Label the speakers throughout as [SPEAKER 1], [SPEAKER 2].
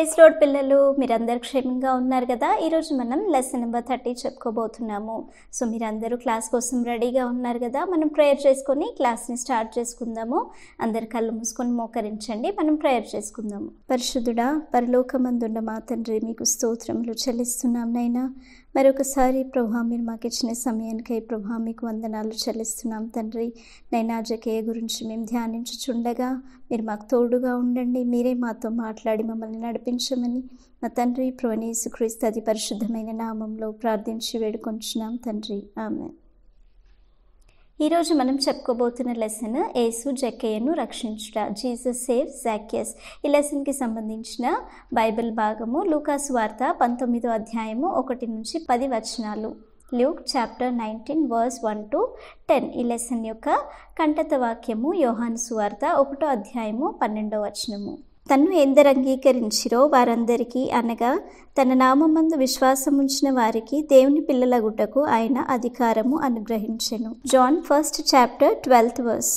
[SPEAKER 1] Praise lord పిల్లలు, మీరందరూ క్షేమంగా ఉన్నారు కదా. ఈరోజు మనం లెసన్ నెంబర్ 30 చెప్పుకోబోతున్నాము. సో మీరందరూ క్లాస్ కోసం రెడీగా ఉన్నారు కదా. మనం ప్రేయర్ చేసుకొని క్లాస్ని స్టార్ట్ చేసుకుందాము. అందరు కళ్ళు మూసుకొని మోకరించండి. మనం ప్రేయర్ చేసుకుందాము. పరిశుద్ధుడా, పరలోకమందున్న మా తండ్రి, మీకు స్తోత్రములు చెల్లిస్తున్నాం నైనా. మరొకసారి ప్రభా, మీరు మాకు ఇచ్చిన సమయానికై ప్రభా మీకు వందనాలు చెల్లిస్తున్నాం తండ్రి. నైనా జకేయ గురించి మేము ధ్యానించుచుండగా మీరు మాకు తోడుగా ఉండండి. మీరే మాతో మాట్లాడి మమ్మల్ని నడిపించమని మా తండ్రి ప్రభువైన యేసుక్రీస్తు అతి పరిశుద్ధమైన నామంలో ప్రార్థించి వేడుకొంచున్నాం తండ్రి, ఆమేన్. ఈరోజు మనం చెప్పుకోబోతున్న లెసన్ యేసు జక్కయ్యను రక్షించుట, జీసస్ సేవ్స్ జాకియస్. ఈ లెసన్కి సంబంధించిన బైబిల్ భాగము లూకాసు వార్త 19వ అధ్యాయము 1 నుంచి 10 వచనాలు. Luke chapter 19 verse 1 to 10. ఈ లెసన్ యొక్క కంఠత వాక్యము యోహాను సువార్త 1వ అధ్యాయము 12వ వచనము. తన్ను ఎందరు అంగీకరించిరో వారందరికీ, అనగా తన నామమందు విశ్వాసముంచిన వారికి దేవుని పిల్లలగుటకు ఆయన అధికారము అనుగ్రహించెను. John 1st chapter 12th verse.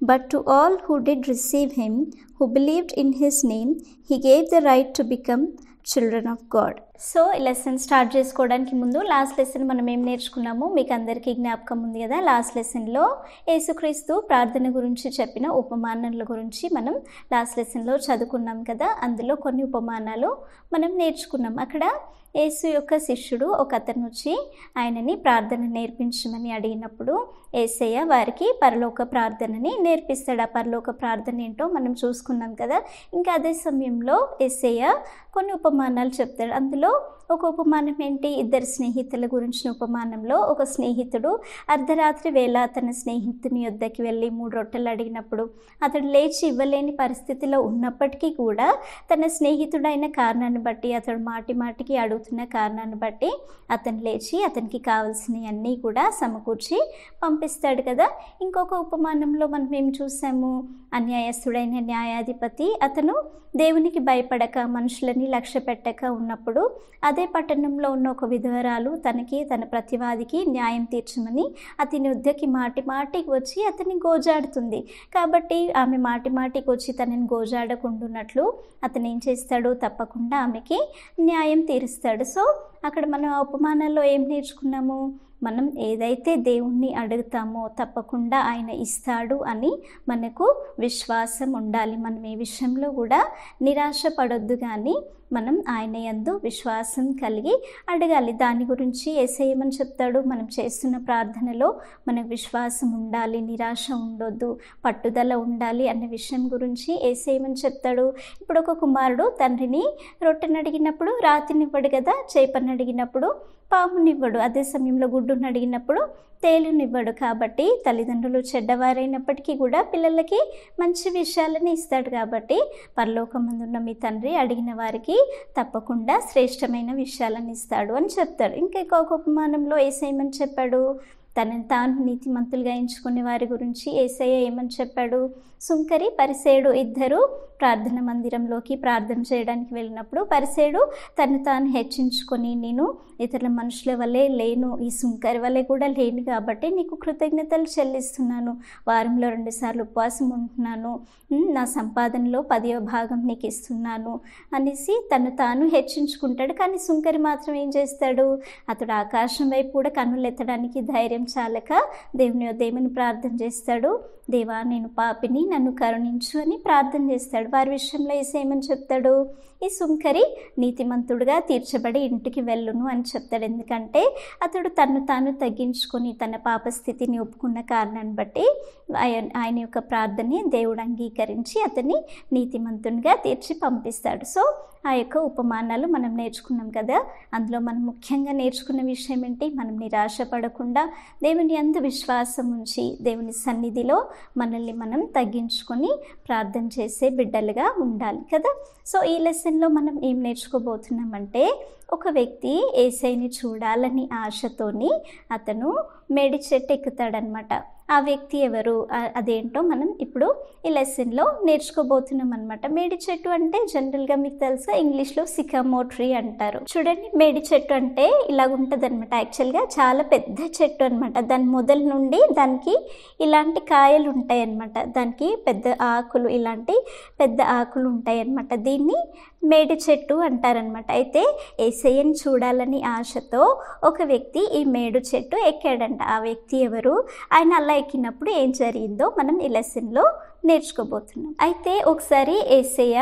[SPEAKER 1] But to all who did receive him, who believed in his name, he gave the right to become children of God. So ఈ లెసన్ స్టార్ట్ చేసుకోవడానికి ముందు లాస్ట్ లెసన్ మనం ఏం నేర్చుకున్నాము మీకు అందరికీ జ్ఞాపకం ఉంది కదా. లాస్ట్ లెసన్లో యేసుక్రీస్తు ప్రార్థన గురించి చెప్పిన ఉపమానాల గురించి మనం లాస్ట్ లెసన్లో చదువుకున్నాం కదా. అందులో కొన్ని ఉపమానాలు మనం నేర్చుకున్నాం. అక్కడ యేసు యొక్క శిష్యుడు ఒక అతను వచ్చి ఆయనని ప్రార్థన నేర్పించమని అడిగినప్పుడు యేసయ్య వారికి పరలోక ప్రార్థనని నేర్పిస్తాడు. ఆ పరలోక ప్రార్థన ఏంటో మనం చూసుకున్నాం కదా. ఇంకా అదే సమయంలో యేసయ్య కొన్ని ఉపమానాలు చెప్తాడు. అందులో ఒక ఉపమానం ఏంటి, ఇద్దరు స్నేహితుల గురించిన ఉపమానంలో ఒక స్నేహితుడు అర్ధరాత్రి వేళ తన స్నేహితుని యొద్దకి వెళ్ళి 3 రొట్టెలు అడిగినప్పుడు అతడు లేచి ఇవ్వలేని పరిస్థితిలో ఉన్నప్పటికీ కూడా తన స్నేహితుడైన కారణాన్ని బట్టి, అతడు మాటి మాటికి అడుగుతున్న కారణాన్ని బట్టి అతను లేచి అతనికి కావాల్సినవి అన్నీ కూడా సమకూర్చి పంపిస్తాడు కదా. ఇంకొక ఉపమానంలో మనం ఏం చూసాము, అన్యాయస్తుడైన న్యాయాధిపతి అతను దేవునికి భయపడక మనుషులని లక్ష్య పెట్టక ఉన్నప్పుడు అదే పట్టణంలో ఉన్న ఒక విధవరాలు తనకి తన ప్రతివాదికి న్యాయం తీర్చమని అతని వద్దకి మాటి మాటికి వచ్చి అతన్ని గోజాడుతుంది. కాబట్టి ఆమె మాటి మాటికి వచ్చి తనని గోజాడకుండాన్నట్లు అతను ఏం చేస్తాడు, తప్పకుండా ఆమెకి న్యాయం తీరుస్తాడు. సో అక్కడ మనం ఆ ఉపమానాల్లో ఏం నేర్చుకున్నాము, మనం ఏదైతే దేవుణ్ణి అడుగుతామో తప్పకుండా ఆయన ఇస్తాడు అని మనకు విశ్వాసం ఉండాలి. మనం ఏ విషయంలో కూడా నిరాశ పడొద్దు, కానీ మనం ఆయన యందు విశ్వాసం కలిగి అడగాలి. దాని గురించి యేసయ్య ఏమని చెప్తాడు, మనం చేస్తున్న ప్రార్థనలో మనకు విశ్వాసం ఉండాలి, నిరాశ ఉండొద్దు, పట్టుదల ఉండాలి అన్న విషయం గురించి యేసయ్య ఏమని చెప్తాడు. ఇప్పుడు ఒక కుమారుడు తండ్రిని రొట్టెని అడిగినప్పుడు రాతినివ్వడు కదా, చేపని అడిగినప్పుడు పామునివ్వడు, అదే సమయంలో గుడ్డుని అడిగినప్పుడు తేలునివ్వడు. కాబట్టి తల్లిదండ్రులు చెడ్డవారైనప్పటికీ కూడా పిల్లలకి మంచి విషయాలని ఇస్తాడు. కాబట్టి పరలోకమందున్న మీ తండ్రి అడిగిన వారికి తప్పకుండా శ్రేష్టమైన విషయాలను ఇస్తాడు అని చెప్తాడు. ఇంకొక ఉపమానంలో యేసయ్య ఏమని చెప్పాడు, తనని తాను నీతిమంతులుగా ఎంచుకునే వారి గురించి యేసయ్య ఏమని చెప్పాడు, సుంకరి పరిసేయుడు ఇద్దరు ప్రార్థన మందిరంలోకి ప్రార్థన చేయడానికి వెళ్ళినప్పుడు పరిసేయుడు తను తాను హెచ్చించుకొని, నేను ఇతరుల మనుషుల వల్లే లేను, ఈ సుంకరి వల్లే కూడా లేను, కాబట్టి నీకు కృతజ్ఞతలు చెల్లిస్తున్నాను, వారంలో 2 సార్లు ఉపవాసం ఉంటున్నాను, నా సంపాదనలో 10వ భాగం నీకు ఇస్తున్నాను అనేసి తను తాను హెచ్చించుకుంటాడు. కానీ సుంకరి మాత్రం ఏం చేస్తాడు, అతడు ఆకాశం వైపు కూడా కన్నులెత్తడానికి ధైర్యం చాలక దేవుని వద్ద ప్రార్థన చేస్తాడు, దేవా నేను పాపిని, నన్ను కరుణించు అని ప్రార్థన చేస్తాడు. వారి విషయంలో ఏమని చెప్తాడు, ఈ సుంకరి నీతిమంతుడుగా తీర్చబడి ఇంటికి వెళ్ళును అని చెప్తాడు. ఎందుకంటే అతడు తను తాను తగ్గించుకొని తన పాపస్థితిని ఒప్పుకున్న కారణాన్ని బట్టి ఆయన యొక్క ప్రార్థనని దేవుడు అంగీకరించి అతన్ని నీతిమంతునిగా తీర్చి పంపిస్తాడు. సో ఆ యొక్క ఉపమానాలు మనం నేర్చుకున్నాం కదా. అందులో మనం ముఖ్యంగా నేర్చుకున్న విషయం ఏంటి, మనం నిరాశ పడకుండా దేవుని యందు విశ్వాసం ఉంచి దేవుని సన్నిధిలో మనల్ని మనం తగ్గించుకొని ప్రార్థన చేసే బిడ్డలుగా ఉండాలి కదా. సో ఈ లెసన్లో మనం ఏం నేర్చుకోబోతున్నామంటే, ఒక వ్యక్తి యేసయ్యని చూడాలని ఆశతోని అతను మేడి చెట్టు ఎక్కుతాడనమాట. ఆ వ్యక్తి ఎవరు, అదేంటో మనం ఇప్పుడు ఈ లెసన్లో నేర్చుకోబోతున్నాం అనమాట. మేడి చెట్టు అంటే జనరల్గా మీకు తెలుసా, ఇంగ్లీష్లో సికామోర్ ట్రీ అంటారు. చూడండి, మేడి చెట్టు అంటే ఇలా ఉంటుంది అనమాట. యాక్చువల్గా చాలా పెద్ద చెట్టు అనమాట. దాని మొదల నుండి దానికి ఇలాంటి కాయలు ఉంటాయి అన్నమాట. దానికి పెద్ద ఆకులు, ఇలాంటి పెద్ద ఆకులు ఉంటాయి అన్నమాట. దీన్ని మేడి చెట్టు అంటారనమాట. అయితే యేసయ్యను చూడాలని ఆశతో ఒక వ్యక్తి ఈ మేడు చెట్టు ఎక్కాడంట. ఆ వ్యక్తి ఎవరు, ఆయన అలా ఎక్కినప్పుడు ఏం జరిగిందో మనం ఈ లెసన్లో నేర్చుకోబోతున్నాం. అయితే ఒకసారి యేసయ్య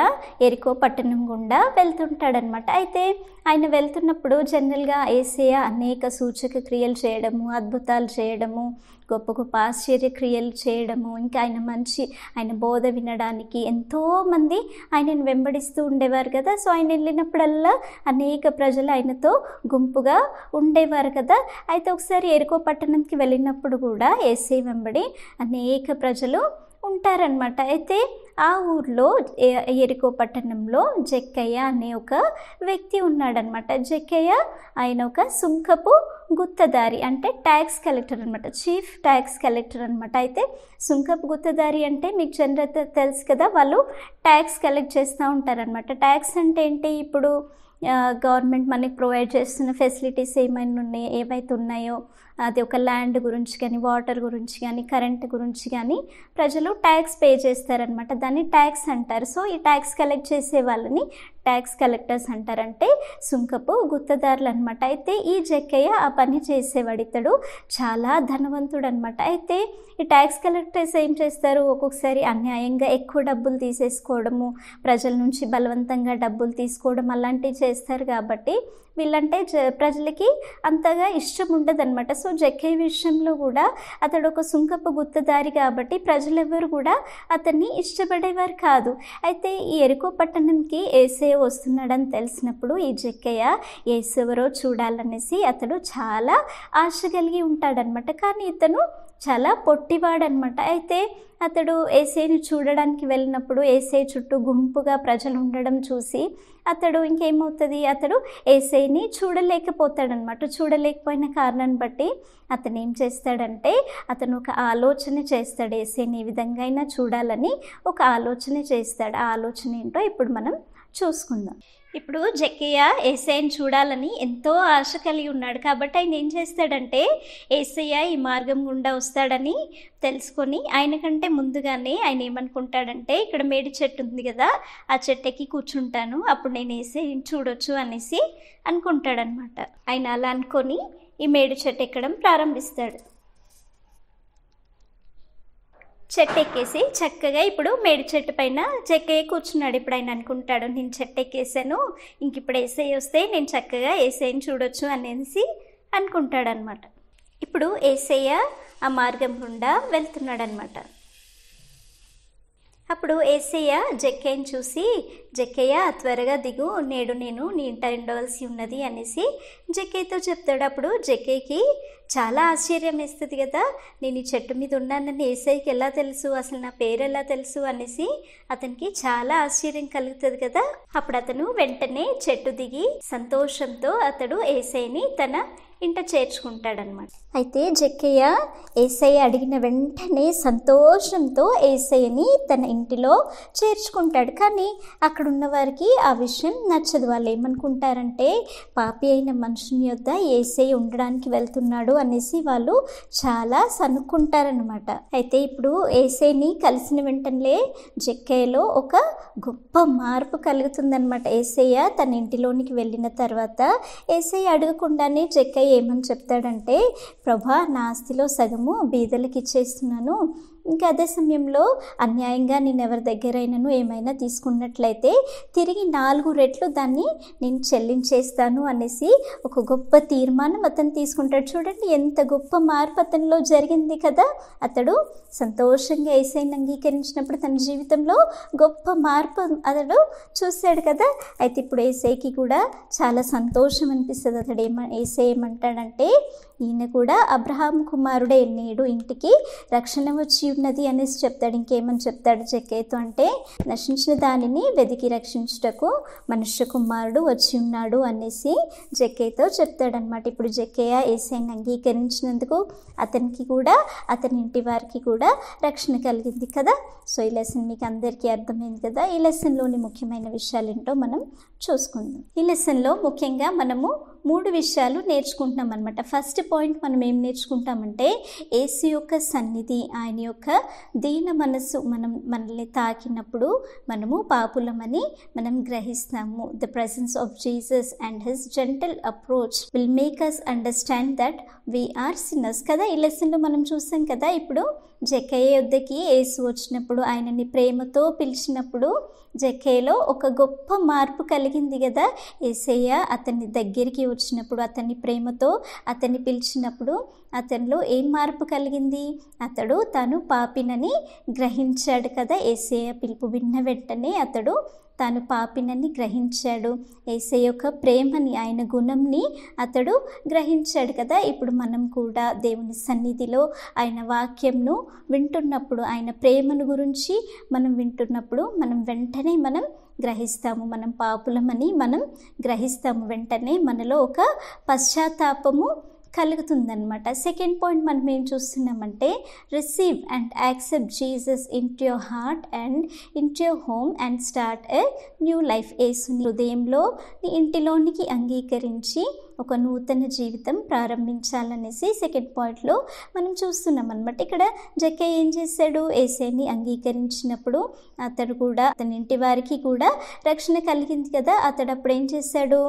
[SPEAKER 1] ఎరికో పట్టణం గుండా వెళ్తుంటాడనమాట. అయితే ఆయన వెళ్తున్నప్పుడు జనరల్గా యేసయ్య అనేక సూచక క్రియలు చేయడము, అద్భుతాలు చేయడము, గొప్ప గొప్ప ఆశ్చర్య క్రియలు చేయడము, ఇంకా ఆయన బోధ వినడానికి ఎంతోమంది ఆయనను వెంబడిస్తూ ఉండేవారు కదా. సో ఆయన వెళ్ళినప్పుడల్లా అనేక ప్రజలు ఆయనతో గుంపుగా ఉండేవారు కదా. అయితే ఒకసారి ఎరికో పట్టణంకి వెళ్ళినప్పుడు కూడా యేసయ్య వెంబడి అనేక ప్రజలు ఉంటారనమాట. అయితే ఆ ఊర్లో ఎరికో పట్టణంలో జక్కయ్య అనే ఒక వ్యక్తి ఉన్నాడనమాట. జక్కయ్య ఆయన ఒక సుంకపు గుత్తదారి, అంటే ట్యాక్స్ కలెక్టర్ అనమాట, చీఫ్ ట్యాక్స్ కలెక్టర్ అనమాట. అయితే సుంకపు గుత్తదారి అంటే మీకు జనరల్ తెలుసు కదా, వాళ్ళు ట్యాక్స్ కలెక్ట్ చేస్తూ ఉంటారనమాట. ట్యాక్స్ అంటే ఏంటి, ఇప్పుడు గవర్నమెంట్ మనకి ప్రొవైడ్ చేస్తున్న ఫెసిలిటీస్ ఏవైతే ఉన్నాయో, అది ఒక ల్యాండ్ గురించి కానీ, వాటర్ గురించి కానీ, కరెంట్ గురించి కానీ ప్రజలు ట్యాక్స్ పే చేస్తారనమాట. దాన్ని ట్యాక్స్ అంటారు. సో ఈ ట్యాక్స్ కలెక్ట్ చేసే వాళ్ళని ట్యాక్స్ కలెక్టర్స్ అంటారంటే సుంకపు గుత్తదారులు అనమాట. అయితే ఈ జక్కయ్య ఆ పని చేసేవాడు. ఇతడు చాలా ధనవంతుడు అనమాట. అయితే ఈ ట్యాక్స్ కలెక్టర్స్ ఏం చేస్తారు, ఒక్కొక్కసారి అన్యాయంగా ఎక్కువ డబ్బులు తీసేసుకోవడము, ప్రజల నుంచి బలవంతంగా డబ్బులు తీసుకోవడం అలాంటివి చేస్తారు. కాబట్టి వీళ్ళంటే ప్రజలకి అంతగా ఇష్టం ఉండదు అనమాట. సో జక్కయ్య విషయంలో కూడా అతడు ఒక సుంకపు గుత్తదారి కాబట్టి ప్రజలెవరు కూడా అతన్ని ఇష్టపడేవారు కాదు. అయితే ఈ ఎరికో పట్టణంకి యేసయ్య వస్తున్నాడని తెలిసినప్పుడు ఈ జక్కయ్య యేసు ఎవరో చూడాలనేసి అతడు చాలా ఆశ కలిగి ఉంటాడనమాట. కానీ ఇతను చాలా పొట్టివాడనమాట. అయితే అతడు యేసయ్యని చూడడానికి వెళ్ళినప్పుడు యేసయ్య చుట్టూ గుంపుగా ప్రజలు ఉండడం చూసి అతడు ఇంకేమవుతుంది, అతడు యేసయ్యని చూడలేకపోతాడనమాట. చూడలేకపోయిన కారణాన్ని బట్టి అతను ఏం చేస్తాడంటే అతను ఒక ఆలోచన చేస్తాడు. యేసయ్యని ఏ విధంగా అయినా చూడాలని ఒక ఆలోచన చేస్తాడు. ఆ ఆలోచన ఏంటో ఇప్పుడు మనం చూసుకుందాం. ఇప్పుడు జక్కయ్య యేసయ్యని చూడాలని ఎంతో ఆశ కలిగి ఉన్నాడు. కాబట్టి ఆయన ఏం చేస్తాడంటే యేసయ్య ఈ మార్గం గుండా వస్తాడని తెలుసుకొని ఆయన కంటే ముందుగానే ఆయన ఏమనుకుంటాడంటే, ఇక్కడ మేడి చెట్టు ఉంది కదా, ఆ చెట్టుకి కూర్చుంటాను, అప్పుడు నేను యేసయ్యని చూడొచ్చు అనేసి అనుకుంటాడనమాట. ఆయన అలా అనుకొని ఈ మేడి చెట్టు ఎక్కడం ప్రారంభిస్తాడు. చెట్టు ఎక్కేసి చక్కగా ఇప్పుడు మేడి చెట్టు పైన జక్కయ్య కూర్చున్నాడు. ఇప్పుడు ఆయన అనుకుంటాడు, నేను చెట్టు ఎక్కేసాను, ఇంక ఇప్పుడు యేసయ్య వస్తే నేను చక్కగా యేసయ్యని చూడొచ్చు అనేసి అనుకుంటాడనమాట. ఇప్పుడు యేసయ్య ఆ మార్గం గుండా వెళ్తున్నాడనమాట. అప్పుడు యేసయ్య జక్కయ్యని చూసి, జక్కయ్య త్వరగా దిగు, నేడు నేను నీ ఇంట ఉండవలసి ఉన్నది అనేసి జక్కయ్యతో చెప్తాడు. అప్పుడు జక్కయ్యకి చాలా ఆశ్చర్యం వేస్తుంది కదా, నేను ఈ చెట్టు మీద ఉన్నానని యేసయ్యకి ఎలా తెలుసు, అసలు నా పేరు ఎలా తెలుసు అనేసి అతనికి చాలా ఆశ్చర్యం కలుగుతుంది కదా. అప్పుడు అతను వెంటనే చెట్టు దిగి సంతోషంతో అతడు యేసయ్యని తన ఇంట చేర్చుకుంటాడనమాట. అయితే జక్కయ్య యేసయ్య అడిగిన వెంటనే సంతోషంతో యేసయ్యని తన ఇంటిలో చేర్చుకుంటాడు. కానీ అక్కడ ఉన్న వారికి ఆ విషయం నచ్చదు. వాళ్ళు ఏమనుకుంటారంటే, పాపి అయిన మనుషుని యొద్ద యేసయ్య ఉండడానికి వెళ్తున్నాడు అనేసి వాళ్ళు చాలా సనుక్కుంటారనమాట. అయితే ఇప్పుడు యేసయ్యని కలిసిన వెంటనే జక్కయ్యలో ఒక గొప్ప మార్పు కలుగుతుందనమాట. యేసయ్య తన ఇంటిలోనికి వెళ్ళిన తర్వాత యేసయ్య అడగకుండానే జక్కయ్య ఏమని చెప్తాడంటే, ప్రభా, నా ఆస్తిలో సగము బీదలకు ఇచ్చేస్తున్నాను, ఇంకా అదే సమయంలో అన్యాయంగా నేను ఎవరి దగ్గరైనాను ఏమైనా తీసుకున్నట్లయితే తిరిగి 4 రెట్లు దాన్ని నేను చెల్లించేస్తాను అనేసి ఒక గొప్ప తీర్మానం అతను తీసుకుంటాడు. చూడండి ఎంత గొప్ప మార్పు అతనిలో జరిగింది కదా. అతడు సంతోషంగా యేసయ్యని అంగీకరించినప్పుడు తన జీవితంలో గొప్ప మార్పు అతడు చూశాడు కదా. అయితే ఇప్పుడు యేసయ్యకి కూడా చాలా సంతోషం అనిపిస్తుంది. అతడు యేసయ్య ఏమంటాడంటే, ఈయన కూడా అబ్రహాం కుమారుడే, నేడు ఇంటికి రక్షణ వచ్చి ఉన్నది అనేసి చెప్తాడు. ఇంకేమని చెప్తాడు జక్కయ్యతో అంటే, నశించిన దానిని వెతికి రక్షించుటకు మనుష్య కుమారుడు వచ్చి ఉన్నాడు అనేసి జక్కయ్యతో చెప్తాడనమాట. ఇప్పుడు జక్కయ్య యేసయ్యని అంగీకరించినందుకు అతనికి కూడా అతని ఇంటి వారికి కూడా రక్షణ కలిగింది కదా. సో ఈ లెసన్ మీకు అందరికీ అర్థమైంది కదా. ఈ లెసన్లోని ముఖ్యమైన విషయాలు ఏంటో మనం చూసుకుందాం. ఈ లెసన్లో ముఖ్యంగా మనము 3 విషయాలు నేర్చుకుంటున్నాం అనమాట. ఫస్ట్ పాయింట్ మనం ఏం నేర్చుకుంటామంటే, యేసు యొక్క సన్నిధి, ఆయన యొక్క దీన మనస్సు మనల్ని తాకినప్పుడు మనము పాపులమని మనం గ్రహిస్తాము. The presence of Jesus and his gentle approach will make us understand that we are sinners కదా. ఈ లెసన్లో మనం చూసాం కదా. ఇప్పుడు జక్కయ్య యొద్దకి యేసు వచ్చినప్పుడు, ఆయనని ప్రేమతో పిలిచినప్పుడు జక్కయ్యలో ఒక గొప్ప మార్పు కలిగింది కదా. యేసయ్య అతని దగ్గరికి వచ్చినప్పుడు, అతన్ని ప్రేమతో అతన్ని పిలిచినప్పుడు అతనిలో ఏం మార్పు కలిగింది? అతడు తాను పాపినని గ్రహించాడు కదా. యేసయ్య పిలుపు విన్న వెంటనే అతడు తాను పాపినని గ్రహించాడు. యేసయ్య యొక్క ప్రేమని, ఆయన గుణంని అతడు గ్రహించాడు కదా. ఇప్పుడు మనం కూడా దేవుని సన్నిధిలో ఆయన వాక్యంను వింటున్నప్పుడు, ఆయన ప్రేమను గురించి మనం వింటున్నప్పుడు మనం వెంటనే మనం గ్రహిస్తాము, మనం పాపులమని మనం గ్రహిస్తాము. వెంటనే మనలో ఒక పశ్చాత్తాపము కలుగుతుందన్నమాట. సెకండ్ పాయింట్ మనం ఏం చూస్తున్నామంటే, receive and accept Jesus into your heart and into your home and start a new life. యేసుని హృదయంలో నీ ఇంటిలోనికి అంగీకరించి ఒక నూతన జీవితం ప్రారంభించాలనేసి సెకండ్ పాయింట్లో మనం చూస్తున్నాం అనమాట. ఇక్కడ జక్కయ్య ఏం చేశాడు? యేసయ్యని అంగీకరించినప్పుడు అతడు కూడా, అతని ఇంటి వారికి కూడా రక్షణ కలిగింది కదా. అతడు అప్పుడు ఏం చేశాడు?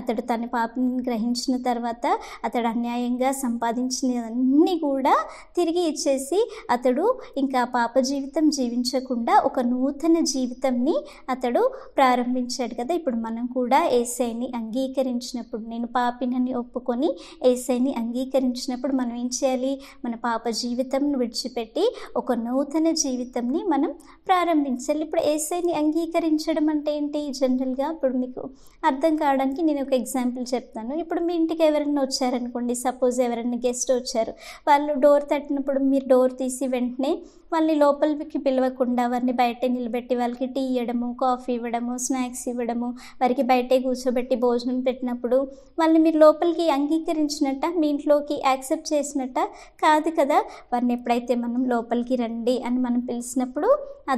[SPEAKER 1] అతడు తన పాపని గ్రహించిన తర్వాత అతడు అన్యాయంగా సంపాదించినవన్నీ కూడా తిరిగి ఇచ్చేసి అతడు ఇంకా పాప జీవితం జీవించకుండా ఒక నూతన జీవితంని అతడు ప్రారంభించాడు కదా. ఇప్పుడు మనం కూడా యేసయ్యని అంగీకరించినప్పుడు, నేను పాపినని ఒప్పుకొని యేసయ్యని అంగీకరించినప్పుడు మనం ఏం చేయాలి? మన పాప జీవితంను విడిచిపెట్టి ఒక నూతన జీవితంని మనం ప్రారంభించాలి. ఇప్పుడు యేసయ్యని అంగీకరించడం అంటే ఏంటి? జనరల్గా ఇప్పుడు మీకు అర్థం కావడానికి నేను ఒక ఎగ్జాంపుల్ చెప్తాను. ఇప్పుడు మీ ఇంటికి ఎవరైనా వచ్చారనుకోండి, సపోజ్ ఎవరైనా గెస్ట్ వచ్చారు, వాళ్ళు డోర్ తట్టినప్పుడు మీరు డోర్ తీసి వెంటనే వాళ్ళని లోపలికి పిలవకుండా వారిని బయటే నిలబెట్టి వాళ్ళకి టీ ఇవ్వడము, కాఫీ ఇవ్వడము, స్నాక్స్ ఇవ్వడము, వారికి బయటే కూర్చోబెట్టి భోజనం పెట్టినప్పుడు వాళ్ళని మీరు లోపలికి అంగీకరించినట్ట, మీ ఇంట్లోకి యాక్సెప్ట్ చేసినట్ట కాదు కదా. వారిని ఎప్పుడైతే మనం లోపలికి రండి అని మనం పిలిచినప్పుడు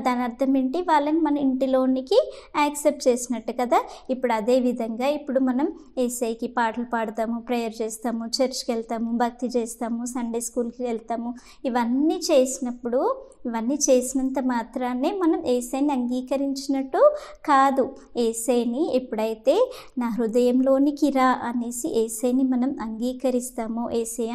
[SPEAKER 1] దాని అర్థం ఏంటి? వాళ్ళని మన ఇంటిలోనికి యాక్సెప్ట్ చేసినట్టు కదా. ఇప్పుడు అదే విధంగా ఇప్పుడు మనం యేసయ్యకి పాటలు పాడతాము, ప్రేయర్ చేస్తాము, చర్చ్కి వెళ్తాము, భక్తి చేస్తాము, సండే స్కూల్కి వెళ్తాము. ఇవన్నీ చేసినంత మాత్రాన్నే మనం యేసయ్యని అంగీకరించినట్టు కాదు. యేసయ్యని ఎప్పుడైతే నా హృదయంలోనికి రా అనేసి యేసయ్యని మనం అంగీకరిస్తామో, యేసయ్య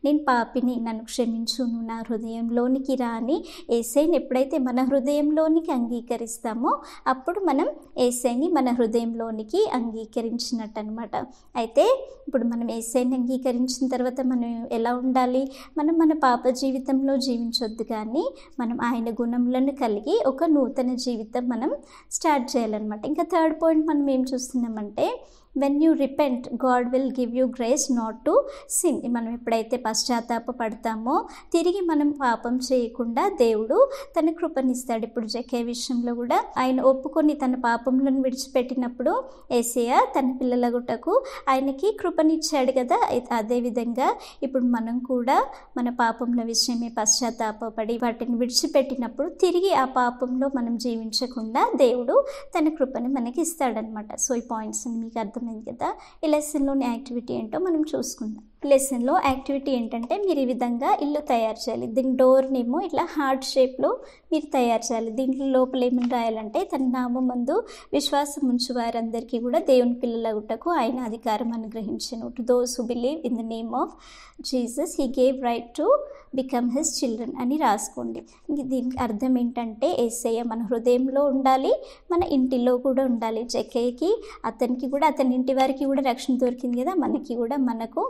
[SPEAKER 1] నేను పాపిని, నన్ను క్షమించు, నువ్వు నా హృదయంలోనికి రా అని యేసయ్యని ఎప్పుడైతే మన హృదయంలోనికి అంగీకరిస్తామో అప్పుడు మనం యేసయ్యని మన హృదయంలోనికి అంగీకరించినట్టు అనమాట. అయితే ఇప్పుడు మనం యేసయ్యని అంగీకరించిన తర్వాత మనం ఎలా ఉండాలి? మనం మన పాప జీవితంలో జీవించొద్దు, కానీ మనం ఆయన గుణములను కలిగి ఒక నూతన జీవితం మనం స్టార్ట్ చేయాలన్నమాట. ఇంకా థర్డ్ పాయింట్ మనం ఏం చూస్తున్నామంటే, when you repent God will give you grace not to sin. మనం ఎప్పుడైతే పశ్చాత్తాప పడతామో తిరిగి మనం పాపం చేయకుండా దేవుడు తన కృపనిస్తాడు. ఇప్పుడు జక్కయ్య విషయంలో కూడా ఆయన ఒప్పుకొని తన పాపంలను విడిచిపెట్టినప్పుడు యేసయ్య తన పిల్లల గుట్టకు ఆయనకి కృపనిచ్చాడు కదా. అదేవిధంగా ఇప్పుడు మనం కూడా మన పాపంల విషయమే పశ్చాత్తాపడి వాటిని విడిచిపెట్టినప్పుడు తిరిగి ఆ పాపంలో మనం జీవించకుండా దేవుడు తన కృపని మనకి ఇస్తాడనమాట. సో ఈ పాయింట్స్ మీకు అర్థమైంది కదా. ఈ లెసన్లోని యాక్టివిటీ ఏంటో మనం చూసుకుందాం. లెసన్లో యాక్టివిటీ ఏంటంటే, మీరు ఈ విధంగా ఇల్లు తయారు చేయాలి. దీని డోర్నేమో ఇట్లా హార్ట్ షేప్లో మీరు తయారు చేయాలి. దీంట్లో లోపల ఏమని రాయాలంటే, తన నామమందు విశ్వాసం ఉంచు వారందరికీ కూడా దేవుని పిల్లలగుటకు ఆయన అధికారం అనుగ్రహించెను. To those who believe in the name of Jesus he gave right to become his children అని రాసుకోండి. దీనికి అర్థం ఏంటంటే, యేసయ్య మన హృదయంలో ఉండాలి, మన ఇంటిలో కూడా ఉండాలి. జక్కయ్యకి అతనికి కూడా, అతని ఇంటి వారికి కూడా రక్షణ దొరికింది కదా, మనకి కూడా,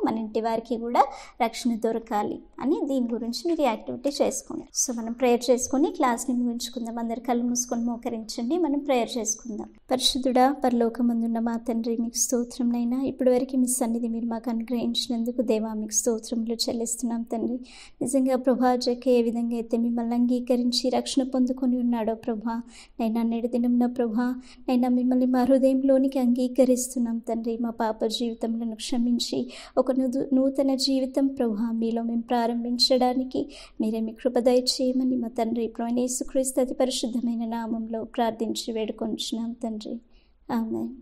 [SPEAKER 1] మన ఇంటి ఇంటి వారికి కూడా రక్షణ దొరకాలి అని దీని గురించి మీరు యాక్టివిటీ చేసుకోండి. సో మనం ప్రేయర్ చేసుకొని క్లాస్ని ముగించుకుందాం. అందరు కళ్ళు మూసుకొని మోకరించండి. మనం ప్రేయర్ చేసుకుందాం. పరిశుద్ధుడా, పరలోకమందున్న మా తండ్రి, మీకు స్తోత్రంనైనా ఇప్పటి వరకు మీ సన్నిధి మీరు మాకు అనుగ్రహించినందుకు దేవా మీకు స్తోత్రములు చెల్లిస్తున్నాం తండ్రి. నిజంగా ప్రభా జకే ఏ విధంగా అయితే మిమ్మల్ని అంగీకరించి రక్షణ పొందుకొని ఉన్నాడో ప్రభా, నైనా నేడు దినంన ప్రభా నైనా మిమ్మల్ని మా హృదయంలోనికి అంగీకరిస్తున్నాం తండ్రి. మా పాప జీవితంలో క్షమించి ఒక నూతన జీవితం ప్రభా మీలో మేము ప్రారంభించడానికి మీరే మీ కృప దయచేయమని మా తండ్రి ప్రభువైన యేసుక్రీస్తు అతి పరిశుద్ధమైన నామంలో ప్రార్థించి వేడుకొంచున్నాం తండ్రి. ఆమేన్.